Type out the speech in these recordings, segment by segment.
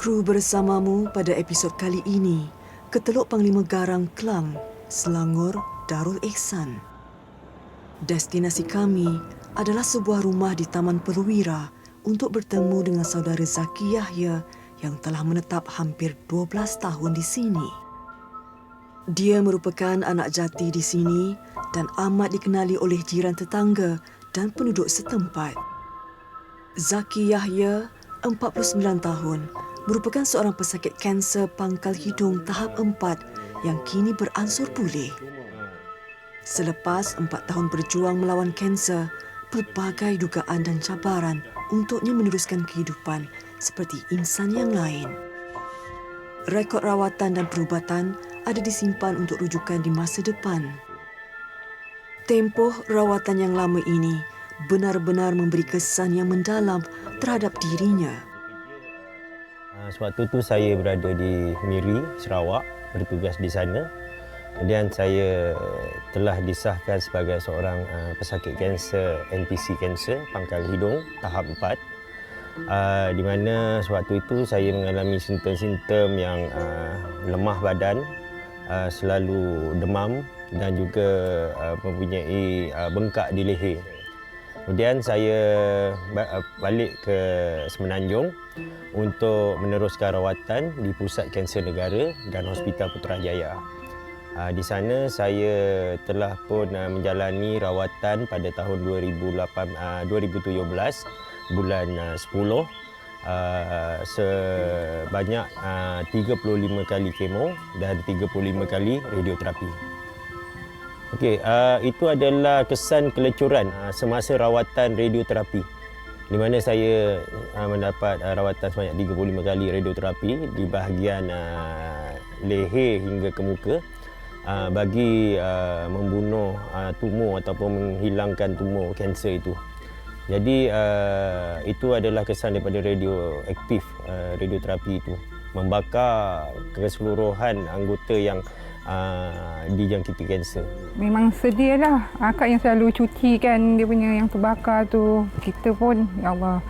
Kru bersamamu pada episod kali ini, ke Teluk Panglima Garang, Klang, Selangor, Darul Ihsan. Destinasi kami adalah sebuah rumah di Taman Perwira untuk bertemu dengan saudara Zaki Yahya yang telah menetap hampir 12 tahun di sini. Dia merupakan anak jati di sini dan amat dikenali oleh jiran tetangga dan penduduk setempat. Zaki Yahya, 49 tahun, merupakan seorang pesakit kanser pangkal hidung tahap 4 yang kini beransur pulih. Selepas 4 tahun berjuang melawan kanser, pelbagai dugaan dan cabaran untuknya meneruskan kehidupan seperti insan yang lain. Rekod rawatan dan perubatan ada disimpan untuk rujukan di masa depan. Tempoh rawatan yang lama ini benar-benar memberi kesan yang mendalam terhadap dirinya. Sewaktu itu saya berada di Miri, Sarawak, bertugas di sana. Kemudian saya telah disahkan sebagai seorang pesakit kanser, NPC kanser, pangkal hidung, tahap 4. Di mana sewaktu itu saya mengalami simptom-simptom yang lemah badan, selalu demam dan juga mempunyai bengkak di leher. Kemudian saya balik ke Semenanjung untuk meneruskan rawatan di Pusat Kanser Negara dan Hospital Putrajaya. Di sana saya telah pun menjalani rawatan pada tahun 2017 bulan 10 sebanyak 35 kali kemo dan 35 kali radioterapi. Okey, itu adalah kesan kelecuran semasa rawatan radioterapi, di mana saya mendapat rawatan sebanyak 35 kali radioterapi di bahagian leher hingga ke muka bagi membunuh tumor ataupun menghilangkan tumor kanser itu. Jadi itu adalah kesan daripada radioaktif radioterapi itu, membakar keseluruhan anggota yang dijangkiti kanser. Memang sedih lah. Akak yang selalu cuci kan dia punya yang terbakar tu. Kita pun, ya Allah,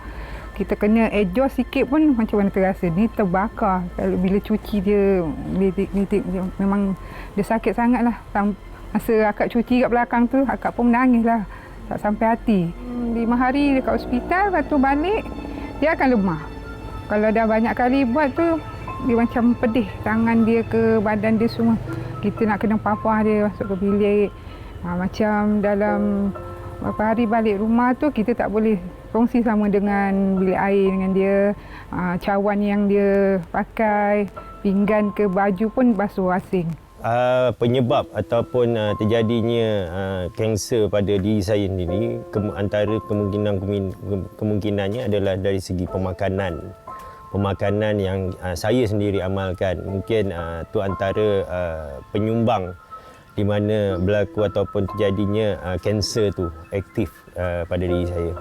kita kena adjust sikit pun macam mana terasa. Ni terbakar. Kalau bila cuci dia, memang dia sakit sangat lah. Masa akak cuci kat belakang tu, akak pun menangis lah. Tak sampai hati. 5 hari dekat hospital, lepas tu balik, dia akan lemah. Kalau dah banyak kali buat tu, dia macam pedih. Tangan dia ke badan dia semua. Kita nak kena papah dia masuk ke bilik. Macam dalam beberapa hari balik rumah tu, kita tak boleh kongsi sama dengan bilik air dengan dia. Cawan yang dia pakai, pinggan ke baju pun basuh asing. Penyebab ataupun terjadinya kanser pada diri saya sendiri, antara kemungkinannya adalah dari segi pemakanan yang saya sendiri amalkan. Mungkin itu antara penyumbang di mana berlaku ataupun terjadinya kanser tu aktif pada diri saya.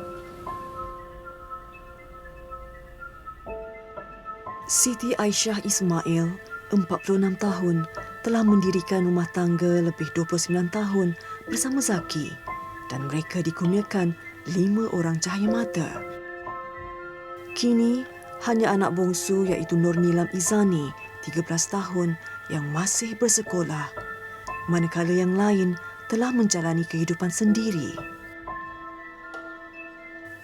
Siti Aisyah Ismail, 46 tahun, telah mendirikan rumah tangga lebih 29 tahun bersama Zaki dan mereka dikurniakan 5 orang cahaya mata. Kini, hanya anak bongsu iaitu Nur Nilam Izani, 13 tahun, yang masih bersekolah, manakala yang lain telah menjalani kehidupan sendiri.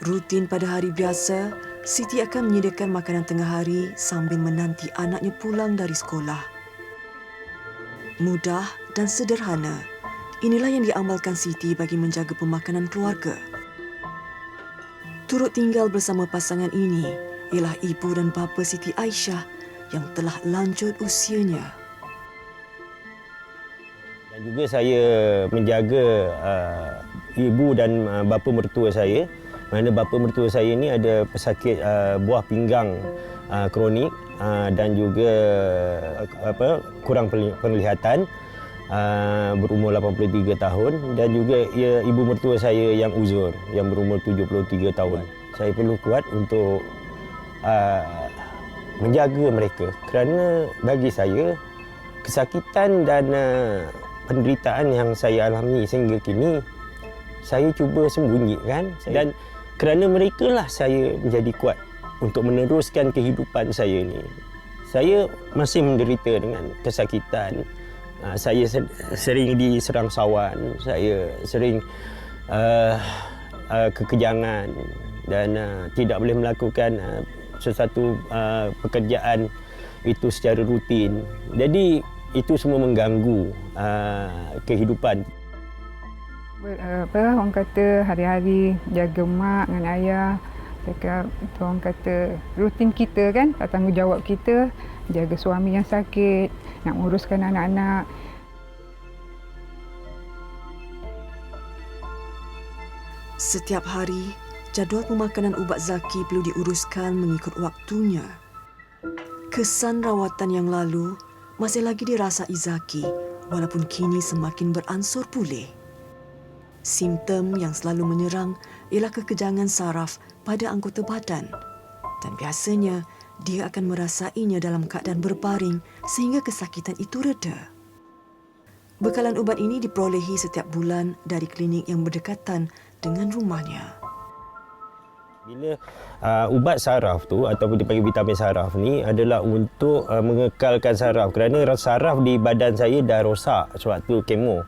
Rutin pada hari biasa, Siti akan menyediakan makanan tengah hari sambil menanti anaknya pulang dari sekolah. Mudah dan sederhana, inilah yang diamalkan Siti bagi menjaga pemakanan keluarga. Turut tinggal bersama pasangan ini ialah ibu dan bapa Siti Aisyah yang telah lanjut usianya. Dan juga saya menjaga ibu dan bapa mertua saya. Mana bapa mertua saya ini ada pesakit buah pinggang kronik dan juga kurang penglihatan, berumur 83 tahun, dan juga ibu mertua saya yang uzur yang berumur 73 tahun. Saya perlu kuat untuk menjaga mereka, kerana bagi saya kesakitan dan penderitaan yang saya alami sehingga kini saya cuba sembunyikan, dan kerana mereka lah saya menjadi kuat untuk meneruskan kehidupan saya ni. Saya masih menderita dengan kesakitan. Saya sering diserang sawan, saya sering kekejangan dan tidak boleh melakukan sesuatu pekerjaan itu secara rutin. Jadi itu semua mengganggu kehidupan. Orang kata hari-hari jaga mak dengan ayah, cakap itu orang kata rutin kita kan, tanggungjawab kita jaga suami yang sakit, nak uruskan anak-anak. Setiap hari, jadual pemakanan ubat Zaki perlu diuruskan mengikut waktunya. Kesan rawatan yang lalu masih lagi dirasai Zaki walaupun kini semakin beransur pulih. Simptom yang selalu menyerang ialah kekejangan saraf pada anggota badan dan biasanya dia akan merasainya dalam keadaan berbaring sehingga kesakitan itu reda. Bekalan ubat ini diperolehi setiap bulan dari klinik yang berdekatan dengan rumahnya. Bila ubat saraf tu ataupun dipanggil vitamin saraf ni adalah untuk mengekalkan saraf kerana saraf di badan saya dah rosak sewaktu kemo.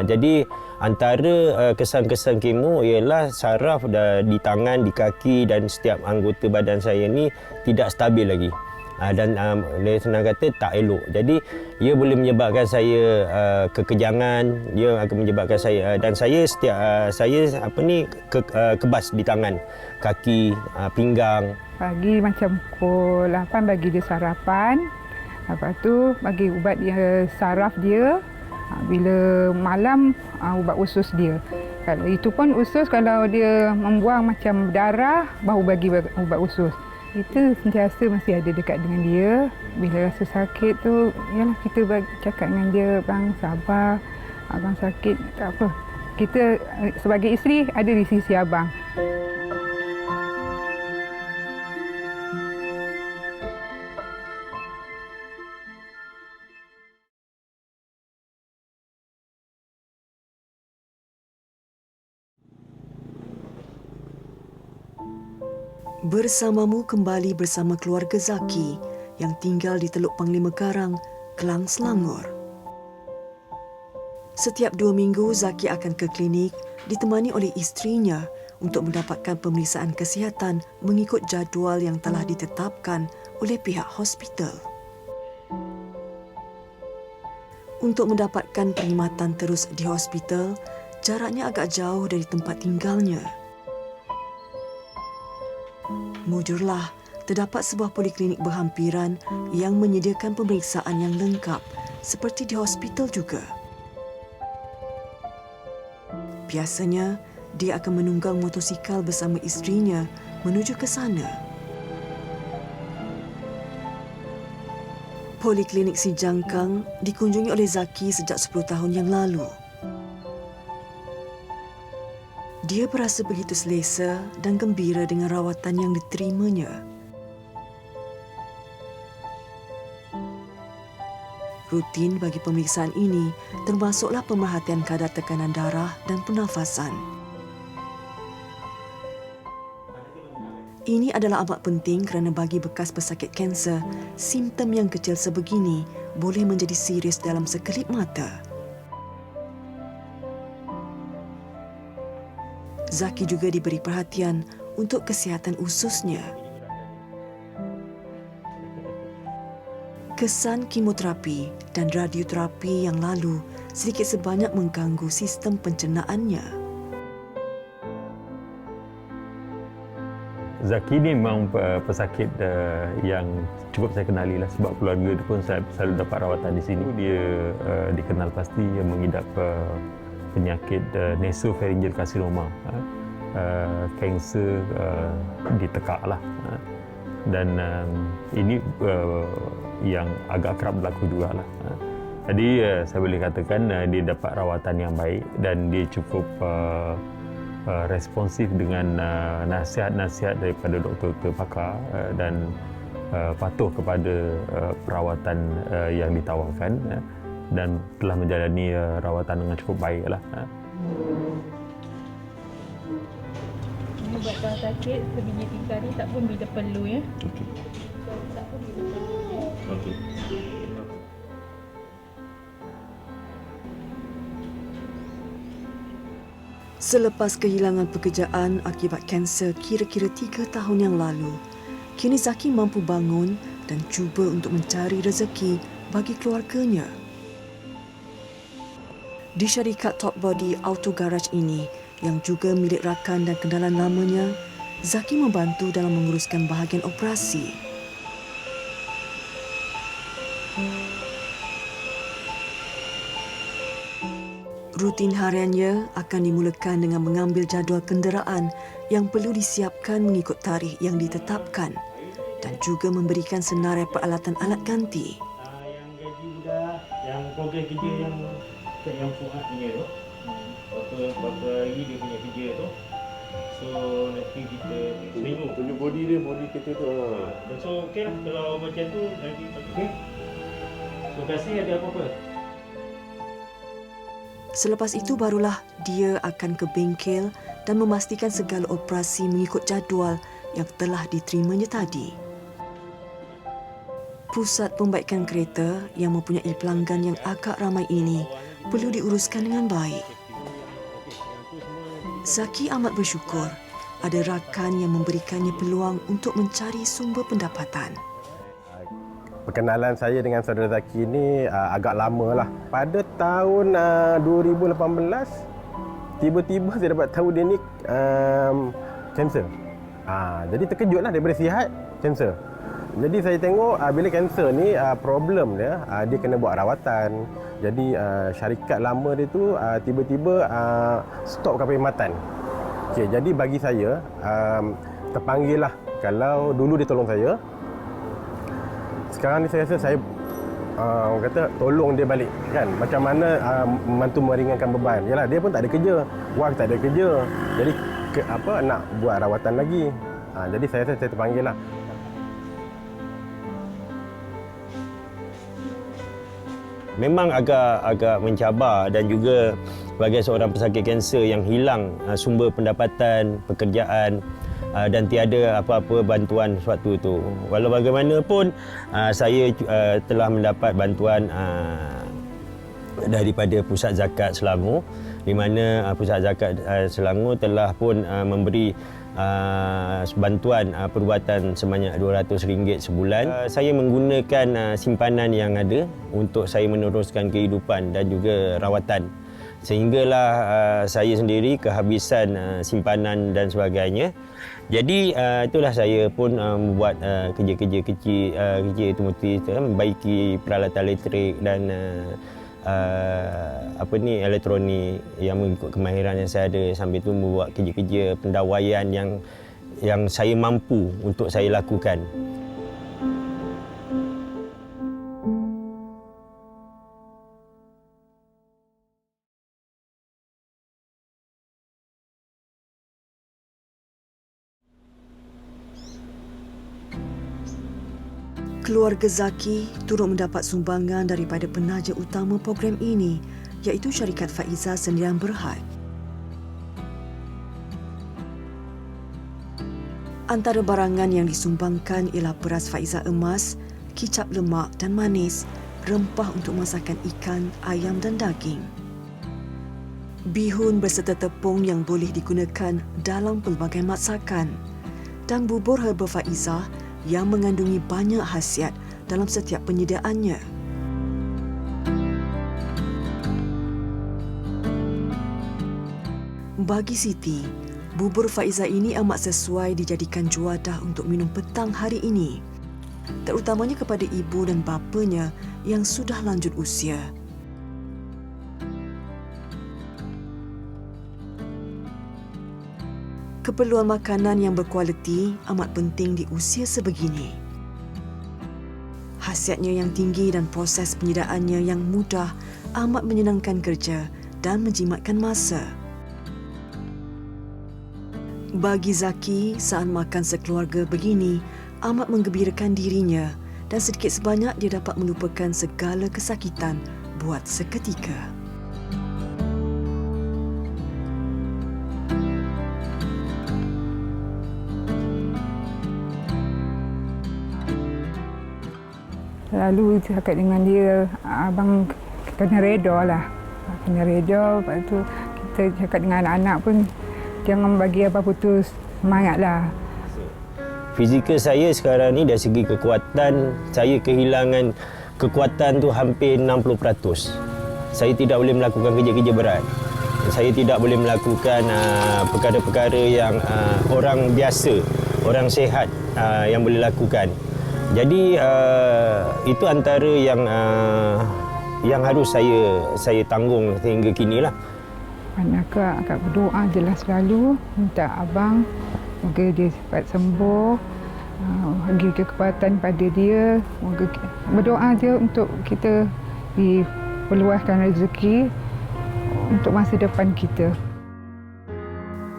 Jadi antara kesan-kesan kemo ialah saraf di tangan, di kaki dan setiap anggota badan saya ni tidak stabil lagi. Dan senang kata tak elok. Jadi ia boleh menyebabkan saya kekejangan, ia akan menyebabkan saya dan saya kebas di tangan, kaki, pinggang. Pagi macam pukul 8 bagi dia sarapan. Lepas tu bagi ubat dia saraf dia. Bila malam ubat usus dia. Kalau itu pun usus kalau dia membuang macam darah baru bagi ubat usus. Kita sentiasa masih ada dekat dengan dia. Bila rasa sakit tu, yalah kita cakap dengan dia, bang sabar, abang sakit, tak apa. Kita sebagai isteri ada di sisi abang. Bersamamu kembali bersama keluarga Zaki yang tinggal di Teluk Panglima Karang, Klang, Selangor. Setiap 2 minggu, Zaki akan ke klinik ditemani oleh isterinya untuk mendapatkan pemeriksaan kesihatan mengikut jadual yang telah ditetapkan oleh pihak hospital. Untuk mendapatkan perkhidmatan terus di hospital, jaraknya agak jauh dari tempat tinggalnya. Mujurlah, terdapat sebuah poliklinik berhampiran yang menyediakan pemeriksaan yang lengkap seperti di hospital juga. Biasanya, dia akan menunggang motosikal bersama isterinya menuju ke sana. Poliklinik Si Jangkang dikunjungi oleh Zaki sejak 10 tahun yang lalu. Dia berasa begitu selesa dan gembira dengan rawatan yang diterimanya. Rutin bagi pemeriksaan ini termasuklah pemerhatian kadar tekanan darah dan pernafasan. Ini adalah amat penting kerana bagi bekas pesakit kanser, simptom yang kecil sebegini boleh menjadi serius dalam sekelip mata. Zaki juga diberi perhatian untuk kesihatan ususnya. Kesan kemoterapi dan radioterapi yang lalu sedikit sebanyak mengganggu sistem pencernaannya. Zaki ni memang pesakit yang cukup saya kenali lah sebab keluarga dia pun saya selalu dapat rawatan di sini. Dia dikenal pasti mengidap penyakit nasopharyngeal carcinoma, kanser di tekak lah, dan ini yang agak kerap berlaku jugalah. Jadi saya boleh katakan dia dapat rawatan yang baik dan dia cukup responsif dengan nasihat-nasihat daripada doktor-doktor pakar dan patuh kepada perawatan yang ditawarkan. Dan telah menjalani rawatan dengan cukup baiklah. Ini buat kalau sakit, sebiji 3 hari tak pun bila perlu ya. Okey. Tak pun bila perlu. Okey. Selepas kehilangan pekerjaan akibat kanser kira-kira 3 tahun yang lalu, kini Zaki mampu bangun dan cuba untuk mencari rezeki bagi keluarganya. Di syarikat Top Body Auto Garage ini, yang juga milik rakan dan kenalan lamanya, Zaki membantu dalam menguruskan bahagian operasi. Rutin hariannya akan dimulakan dengan mengambil jadual kenderaan yang perlu disiapkan mengikut tarikh yang ditetapkan dan juga memberikan senarai peralatan alat ganti. Yang gaji budak, yang program kerja yang Fuad punya tu, berapa hari dia punya kerja tu. So nanti kita seminggu Tunjuk body dia, body kita tu. So okey lah kalau macam tu nanti okey. So kasih ada apa-apa. Selepas itu barulah dia akan ke bengkel dan memastikan segala operasi mengikut jadual yang telah diterimanya tadi. Pusat pembaikan kereta yang mempunyai pelanggan yang agak ramai ini perlu diuruskan dengan baik. Zaki amat bersyukur ada rakan yang memberikannya peluang untuk mencari sumber pendapatan. Perkenalan saya dengan saudara Zaki ni agak lama lah. Pada tahun 2018, tiba-tiba saya dapat tahu dia ni kanser. Jadi terkejutlah daripada sihat, kanser. Jadi saya tengok bila kanser ni problem dia, dia kena buat rawatan. Jadi syarikat lama dia tu tiba-tiba stopkan perkhidmatan. Okay, jadi bagi saya terpanggil lah. Kalau dulu dia tolong saya, sekarang ni saya rasa saya orang kata tolong dia balik kan. Macam mana membantu meringankan beban. Yalah, dia pun tak ada kerja, wife tak ada kerja. Jadi nak buat rawatan lagi. Jadi saya rasa saya terpanggil lah. Memang agak mencabar dan juga sebagai seorang pesakit kanser yang hilang sumber pendapatan, pekerjaan dan tiada apa-apa bantuan sewaktu itu. Walau bagaimanapun saya telah mendapat bantuan daripada Pusat Zakat Selangor, di mana Pusat Zakat Selangor telah pun memberi bantuan perubatan sebanyak RM200 sebulan. Saya menggunakan simpanan yang ada untuk saya meneruskan kehidupan dan juga rawatan. Sehinggalah saya sendiri kehabisan simpanan dan sebagainya. Jadi itulah saya pun membuat kerja-kerja kecil, kerja otomotif, membaiki peralatan elektrik dan elektronik yang mengikut kemahiran yang saya ada. Sambil itu membuat kerja-kerja pendawaian yang saya mampu untuk saya lakukan. Keluarga Zaki turut mendapat sumbangan daripada penaja utama program ini, iaitu syarikat Faiza Sendirian Berhad. Antara barangan yang disumbangkan ialah beras Faiza emas, kicap lemak dan manis, rempah untuk masakan ikan, ayam dan daging. Bihun berserta tepung yang boleh digunakan dalam pelbagai masakan, dan bubur herba Faiza yang mengandungi banyak khasiat dalam setiap penyediaannya. Bagi Siti, bubur Faiza ini amat sesuai dijadikan juadah untuk minum petang hari ini, terutamanya kepada ibu dan bapanya yang sudah lanjut usia. Keperluan makanan yang berkualiti amat penting di usia sebegini. Khasiatnya yang tinggi dan proses penyediaannya yang mudah amat menyenangkan kerja dan menjimatkan masa. Bagi Zaki, saat makan sekeluarga begini amat menggembirakan dirinya dan sedikit sebanyak dia dapat melupakan segala kesakitan buat seketika. Lalu cakap dengan dia, abang kena reda lah. Kena reda, lepas tu kita cakap dengan anak-anak pun jangan bagi abang putus semangat lah. Fizikal saya sekarang ni dari segi kekuatan, saya kehilangan kekuatan tu hampir 60%. Saya tidak boleh melakukan kerja-kerja berat. Saya tidak boleh melakukan perkara-perkara yang orang biasa, orang sihat yang boleh lakukan. Jadi itu antara yang harus saya tanggung sehingga kini lah. Akak berdoa je lah selalu, minta abang moga dia cepat sembuh, bagi kekuatan pada dia. Moga berdoa je untuk kita diperluaskan rezeki untuk masa depan kita.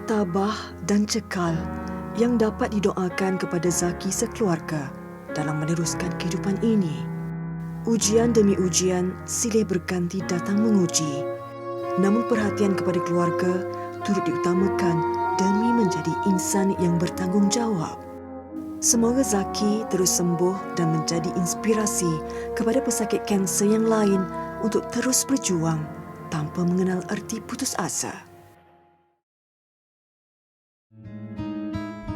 Tabah dan cekal yang dapat didoakan kepada Zaki sekeluarga dalam meneruskan kehidupan ini. Ujian demi ujian silih berganti datang menguji. Namun perhatian kepada keluarga turut diutamakan demi menjadi insan yang bertanggungjawab. Semoga Zaki terus sembuh dan menjadi inspirasi kepada pesakit kanser yang lain untuk terus berjuang tanpa mengenal erti putus asa.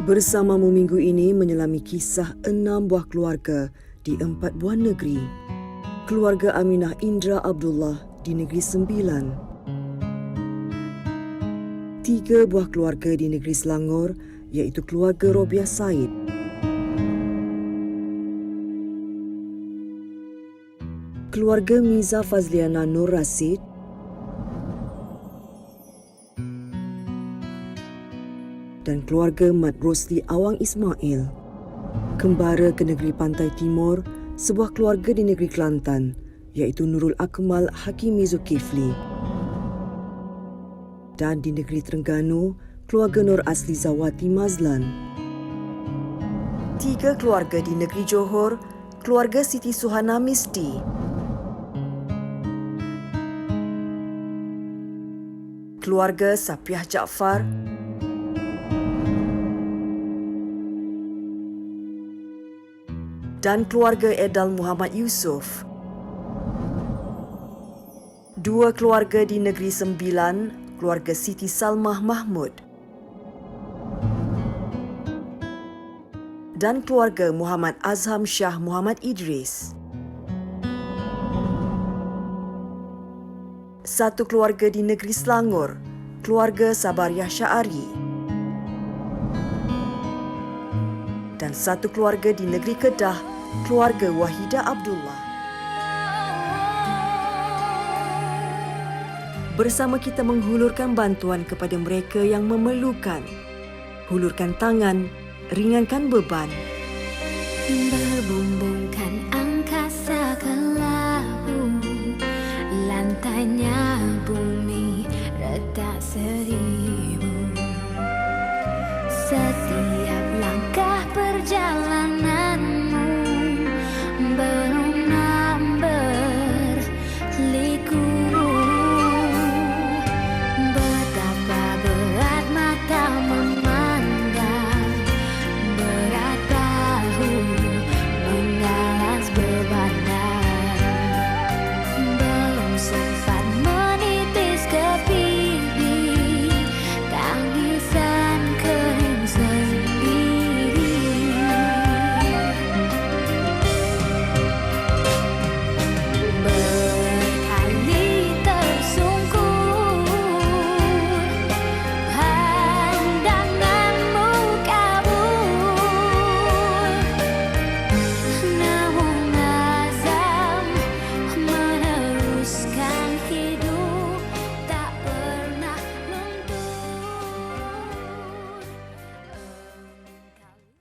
Bersamamu minggu ini menyelami kisah 6 buah keluarga di 4 buah negeri. Keluarga Aminah Indra Abdullah di Negeri Sembilan. 3 buah keluarga di Negeri Selangor, iaitu keluarga Robiah Said. Keluarga Miza Fazliana Nur Rasid. Dan keluarga Mat Rosli Awang Ismail. Kembara ke negeri Pantai Timur, sebuah keluarga di negeri Kelantan, iaitu Nurul Akmal Hakimi Zulkifli. Dan di negeri Terengganu, keluarga Nur Asli Zawati Mazlan. 3 keluarga di negeri Johor, keluarga Siti Suhana Misdi. Keluarga Sapiah Jaafar. Dan keluarga Edal Muhammad Yusof. 2 keluarga di Negeri Sembilan, keluarga Siti Salmah Mahmud. Dan keluarga Muhammad Azham Shah Muhammad Idris. 1 keluarga di Negeri Selangor, keluarga Sabariah Syari. Dan 1 keluarga di Negeri Kedah, keluarga Wahidah Abdullah. Bersama kita menghulurkan bantuan kepada mereka yang memerlukan. Hulurkan tangan, ringankan beban. Berbumbung